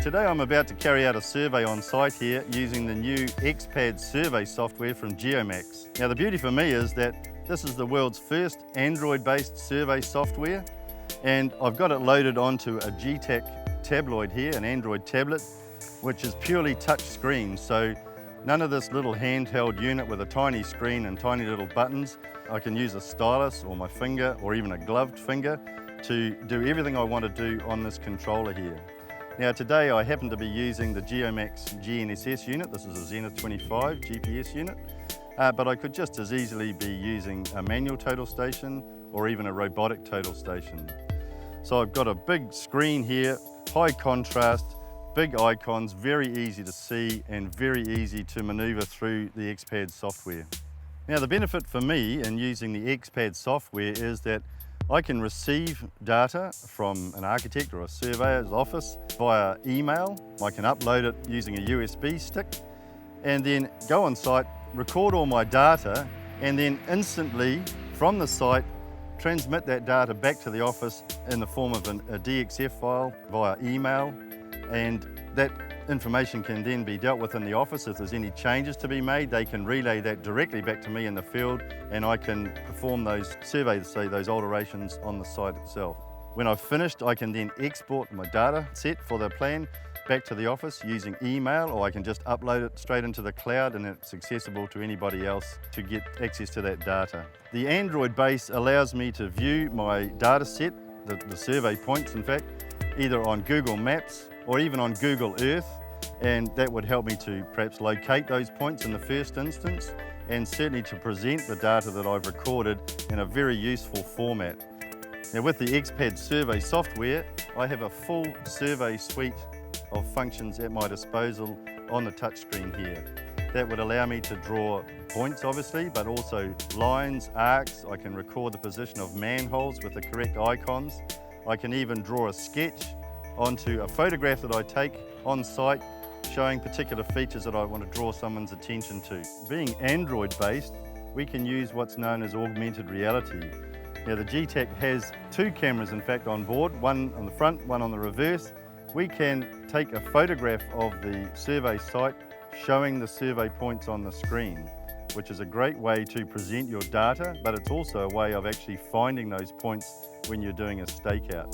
Today I'm about to carry out a survey on site here using the new Xpad survey software from Geomax. Now the beauty for me is that this is the world's first Android-based survey software, and I've got it loaded onto a GTAC tabloid here, an Android tablet, which is purely touch screen. So none of this little handheld unit with a tiny screen and tiny little buttons. I can use a stylus or my finger or even a gloved finger to do everything I want to do on this controller here. Now today I happen to be using the Geomax GNSS unit. This is a Zenith 25 GPS unit, but I could just as easily be using a manual total station or even a robotic total station. So I've got a big screen here, high contrast, big icons, very easy to see and very easy to maneuver through the Xpad software. Now the benefit for me in using the Xpad software is that I can receive data from an architect or a surveyor's office via email. I can upload it using a USB stick and then go on site, record all my data, and then instantly from the site transmit that data back to the office in the form of a DXF file via email, and that information can then be dealt with in the office. If there's any changes to be made, they can relay that directly back to me in the field, and I can perform those surveys, say those alterations on the site itself. When I've finished, I can then export my data set for the plan back to the office using email, or I can just upload it straight into the cloud and it's accessible to anybody else to get access to that data. The Android base allows me to view my data set, the survey points in fact, either on Google Maps or even on Google Earth, and that would help me to perhaps locate those points in the first instance, and certainly to present the data that I've recorded in a very useful format. Now with the Xpad survey software, I have a full survey suite of functions at my disposal on the touchscreen here. That would allow me to draw points obviously, but also lines, arcs. I can record the position of manholes with the correct icons. I can even draw a sketch onto a photograph that I take on site showing particular features that I want to draw someone's attention to. Being Android based, we can use what's known as augmented reality. Now the GTAC has two cameras in fact on board, one on the front, one on the reverse. We can take a photograph of the survey site showing the survey points on the screen, which is a great way to present your data, but it's also a way of actually finding those points when you're doing a stakeout.